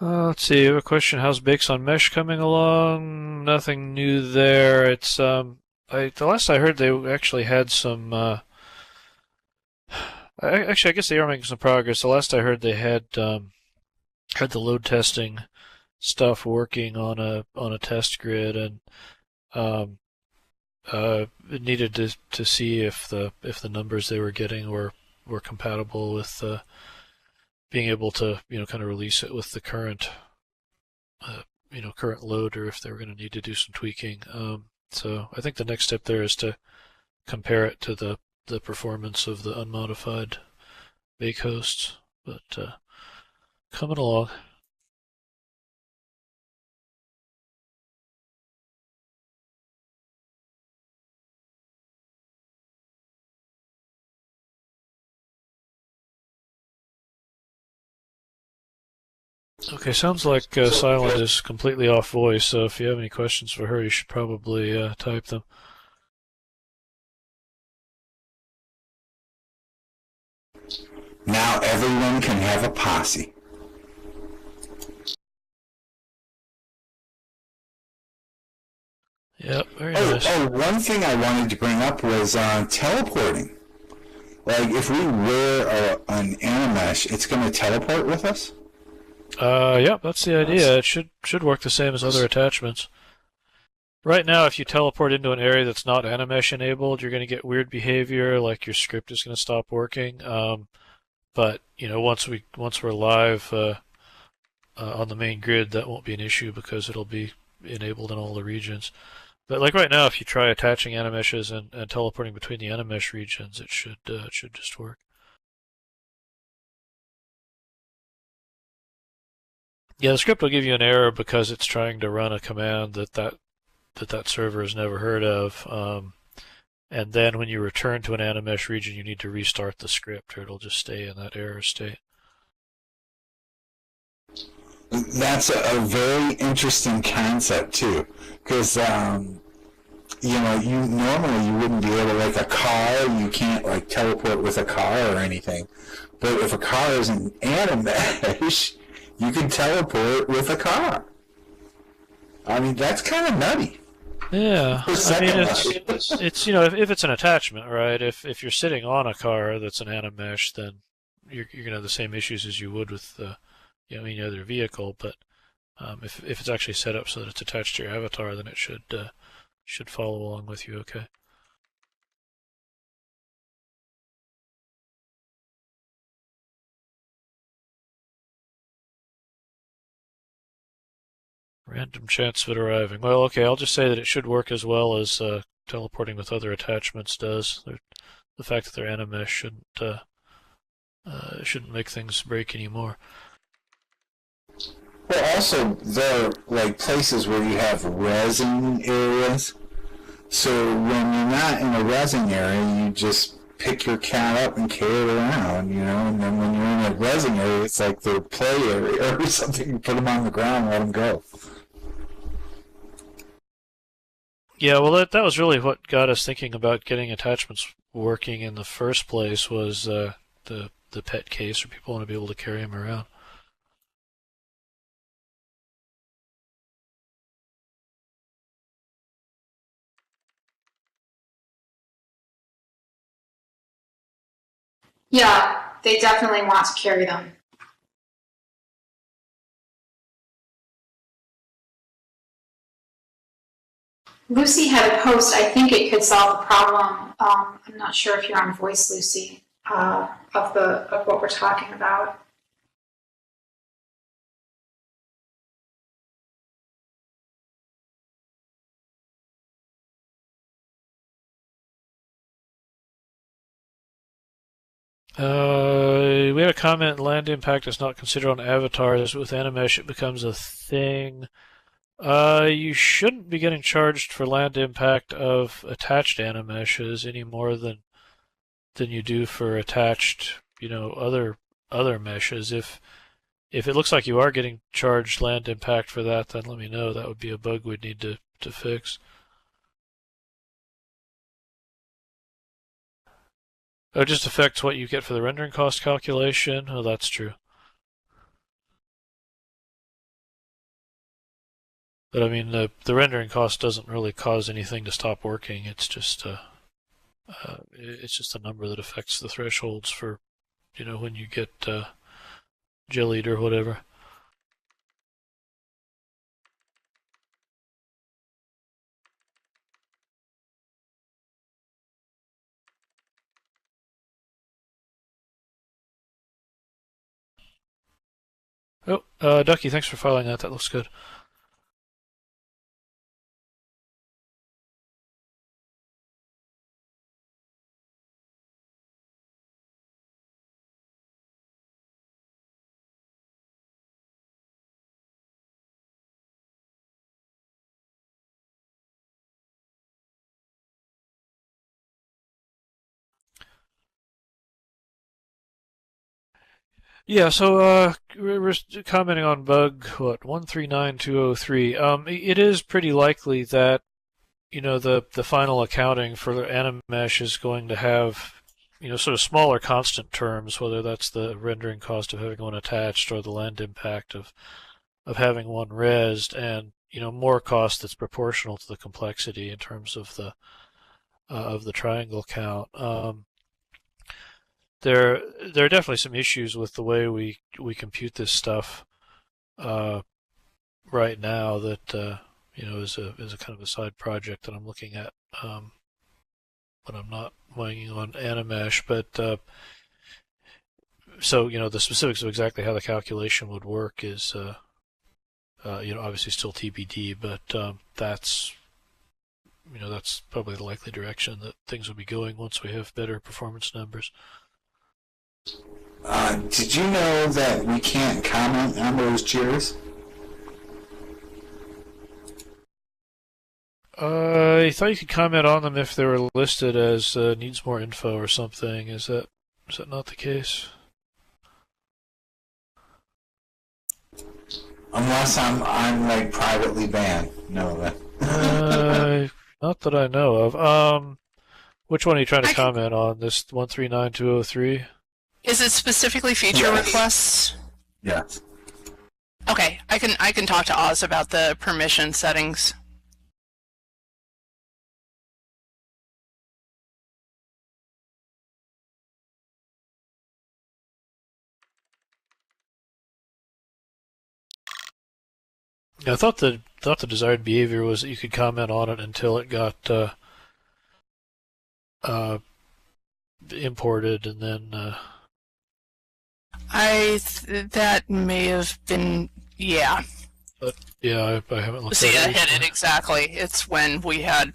Let's see. I have a question. How's Bakes on Mesh coming along? Nothing new there. It's the last I heard, they actually had some. Actually, I guess they are making some progress. The last I heard, they had the load testing stuff working on a test grid, and um, it needed to see if the numbers they were getting were compatible with being able to kind of release it with the current uh, current load, or if they were going to need to do some tweaking. So I think the next step there is to compare it to the performance of the unmodified bake hosts, but coming along. Okay, sounds like Silent is completely off voice, so if you have any questions for her, you should probably type them. Now everyone can have a posse. Yep, very nice. One thing I wanted to bring up was teleporting. Like, if we wear an Animesh, it's going to teleport with us? Yeah, that's the idea. It should work the same as other attachments. Right now, if you teleport into an area that's not Animesh enabled, you're going to get weird behavior, like your script is going to stop working. But once we're live on the main grid, that won't be an issue because it'll be enabled in all the regions. But like right now, if you try attaching Animeshes and teleporting between the Animesh regions, it should just work. Yeah, the script will give you an error because it's trying to run a command that server has never heard of. And then when you return to an Animesh region, you need to restart the script, or it'll just stay in that error state. That's a very interesting concept too, because you normally you wouldn't be able to, like a car, you can't like teleport with a car or anything. But if a car is an Animesh, you can teleport with a car. I mean, that's kind of nutty. Yeah, I mean it's if it's an attachment, right? If you're sitting on a car that's an Animesh, then you're gonna have the same issues as you would with any other vehicle. But if it's actually set up so that it's attached to your avatar, then it should follow along with you, okay? Random chance of it arriving. Well, okay, I'll just say that it should work as well as teleporting with other attachments does. The fact that they're Animesh shouldn't make things break anymore. Well, also, there are like places where you have resin areas. So when you're not in a resin area, you just pick your cat up and carry it around, and then when you're in a resin area, it's like their play area or something. You put them on the ground and let them go. Yeah, well, that was really what got us thinking about getting attachments working in the first place was the pet case, where people want to be able to carry them around. Yeah, they definitely want to carry them. Lucy had a post. I think it could solve the problem. I'm not sure if you're on voice, Lucy, of what we're talking about. We had a comment, land impact is not considered on avatars. With Animesh, it becomes a thing. You shouldn't be getting charged for land impact of attached animeshes any more than you do for attached, other meshes. If it looks like you are getting charged land impact for that, then let me know. That would be a bug we'd need to fix. Oh, it just affects what you get for the rendering cost calculation? Oh, that's true. But I mean, the rendering cost doesn't really cause anything to stop working. It's just a number that affects the thresholds for, when you get jellied or whatever. Oh, Ducky, thanks for filing that. That looks good. Yeah, so we're commenting on bug, what, 139203. It is pretty likely that, the final accounting for the Animesh is going to have, sort of smaller constant terms, whether that's the rendering cost of having one attached or the land impact of having one resed, and, more cost that's proportional to the complexity in terms of the triangle count. There are definitely some issues with the way we compute this stuff right now that is a kind of a side project that I'm looking at when I'm not weighing on Animesh. But so the specifics of exactly how the calculation would work is obviously still TBD, but that's probably the likely direction that things will be going once we have better performance numbers. Did you know that we can't comment on those cheers? I thought you could comment on them if they were listed as needs more info or something. Is that not the case? Unless I'm like privately banned. No. Not that I know of. Which one are you trying to comment on? This 139203? Is it specifically feature requests? Yes. Okay, I can talk to Oz about the permission settings. I thought the desired behavior was that you could comment on it until it got imported, and then. That may have been, yeah. But yeah, I haven't looked See, at I it. hit it exactly. It's when we had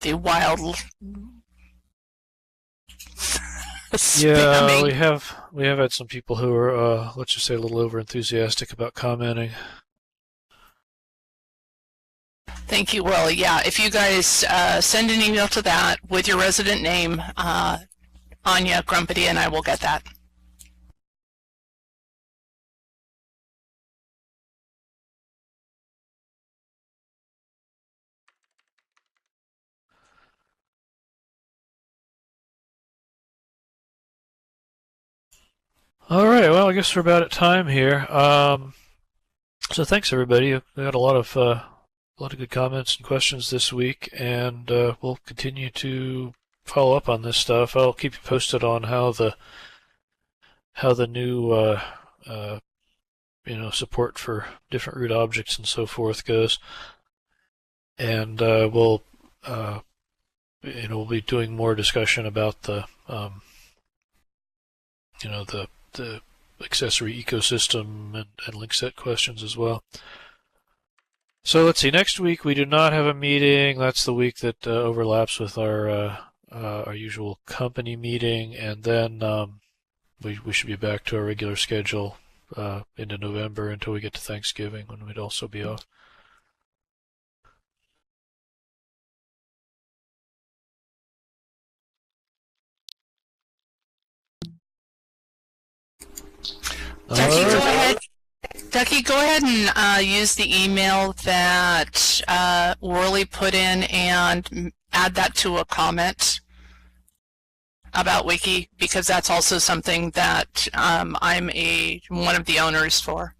the wild Yeah, spamming. we have had some people who are let's just say a little over enthusiastic about commenting. Thank you, Will. Yeah, if you guys send an email to that with your resident name, Anya Grumpety, and I will get that. All right, well, I guess we're about at time here. So thanks everybody. We had a lot of good comments and questions this week, and we'll continue to follow up on this stuff. I'll keep you posted on how the new support for different root objects and so forth goes, and we'll be doing more discussion about the the accessory ecosystem and link set questions as well. So let's see. Next week we do not have a meeting. That's the week that overlaps with our our usual company meeting, and then we should be back to our regular schedule into November until we get to Thanksgiving, when we'd also be off. Ducky, All go right. ahead. Ducky, go ahead and use the email that Worley put in and add that to a comment about Wiki, because that's also something that I'm one of the owners for.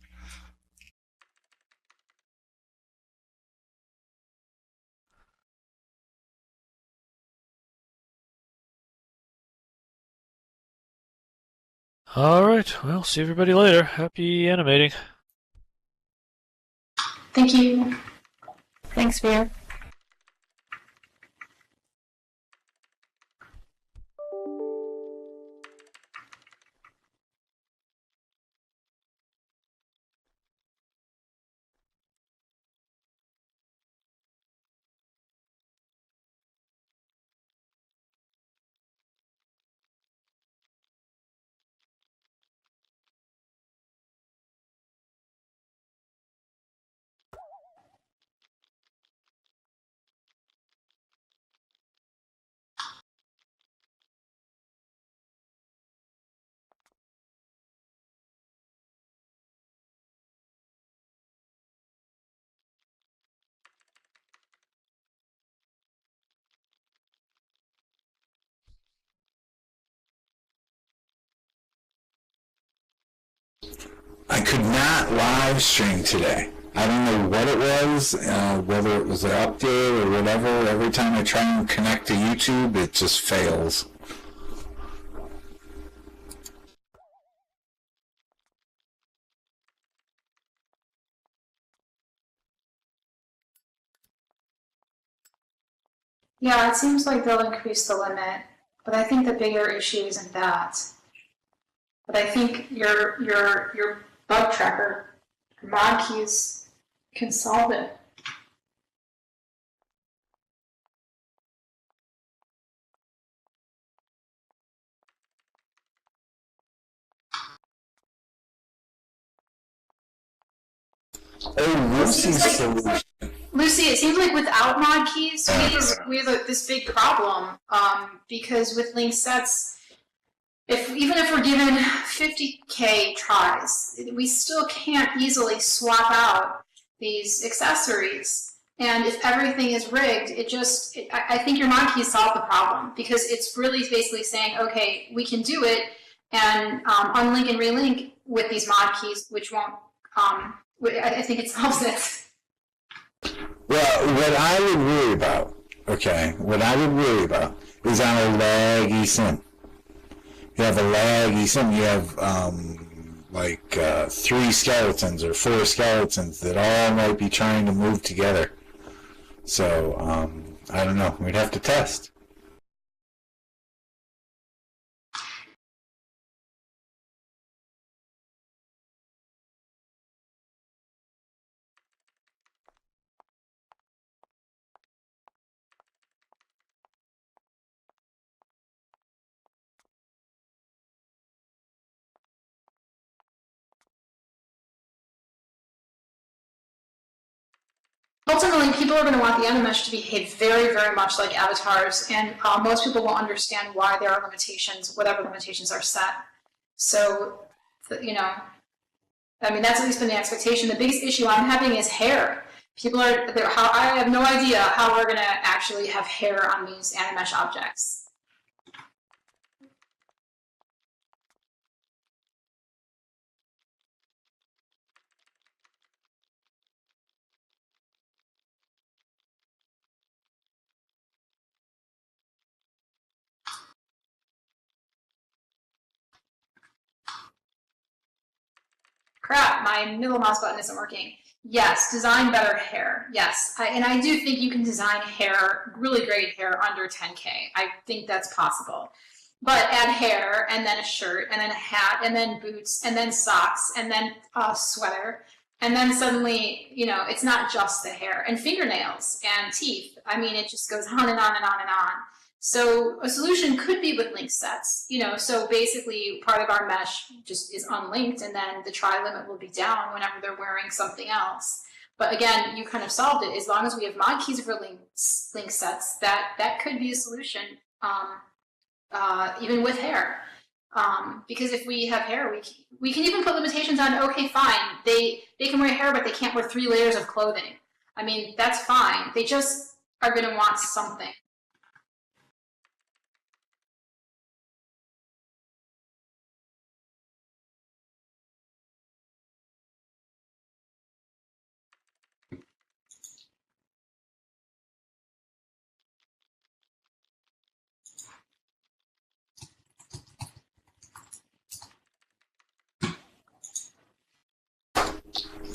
All right. Well, see everybody later. Happy animating. Thank you. Thanks, Fear. I could not live stream today. I don't know what it was, whether it was an update or whatever. Every time I try and connect to YouTube, it just fails. Yeah, it seems like they'll increase the limit, but I think the bigger issue isn't that. But I think your bug tracker, your mod keys can solve it. Oh, Lucy's solution. Lucy, it seems like without mod keys, we have this big problem because with linked sets, even if we're given 50K tries, we still can't easily swap out these accessories. And if everything is rigged, I think your mod keys solve the problem, because it's really basically saying, okay, we can do it, and unlink and relink with these mod keys, which won't. I think it solves it. Well, what I would worry about, is on a laggy sim. You have a laggy sim, you have 3 skeletons or 4 skeletons that all might be trying to move together. So, I don't know. We'd have to test. Ultimately, people are going to want the Animesh to behave very, very much like avatars, and most people will understand why there are limitations, whatever limitations are set. So, I mean, that's at least been the expectation. The biggest issue I'm having is hair. I have no idea how we're going to actually have hair on these Animesh objects. Crap, my middle mouse button isn't working. Yes, design better hair. Yes, and I do think you can design hair, really great hair, under 10K. I think that's possible. But add hair, and then a shirt, and then a hat, and then boots, and then socks, and then a sweater, and then suddenly, it's not just the hair. And fingernails and teeth. I mean, it just goes on and on and on and on. So a solution could be with link sets, so basically part of our mesh just is unlinked, and then the try limit will be down whenever they're wearing something else. But again, you kind of solved it. As long as we have mod keys for link sets, that could be a solution, even with hair. Because if we have hair, we can even put limitations on, okay, fine, they can wear hair, but they can't wear 3 layers of clothing. I mean, that's fine. They just are going to want something.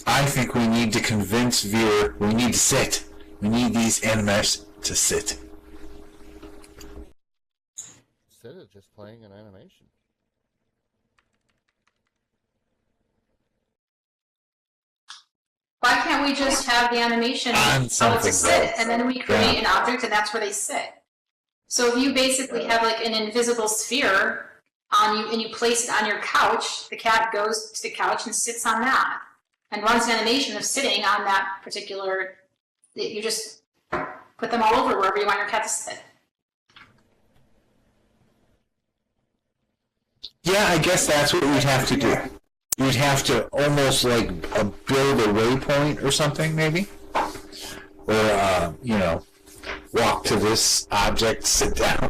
I think we need to convince viewer we need to sit. We need these Animesh to sit. Instead of just playing an animation. Why can't we just have the animation On to something sit, else. and then we create an object, and that's where they sit? So if you basically have like an invisible sphere on you, and you place it on your couch, the cat goes to the couch and sits on that, and runs an animation of sitting on that particular. You just put them all over wherever you want your cat to sit. Yeah, I guess that's what we'd have to do. You'd have to almost like build a waypoint or something, maybe, or walk to this object, sit down.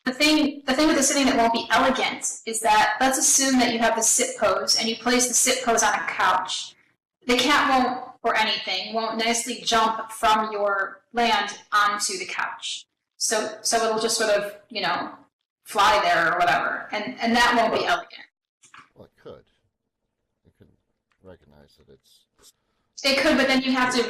The thing with the sitting that won't be elegant is that, let's assume that you have the sit pose and you place the sit pose on a couch. The cat won't, or anything, won't nicely jump from your land onto the couch. So it'll just sort of, fly there or whatever, and that won't be elegant. Well, it could. It could recognize that it's... It could, but then you have to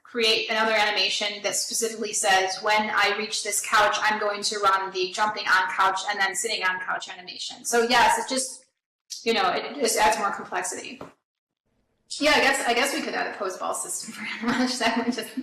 create another animation that specifically says, when I reach this couch, I'm going to run the jumping on couch and then sitting on couch animation. So yes, it just, it just adds more complexity. Yeah, I guess we could add a pose ball system for Animesh. That would just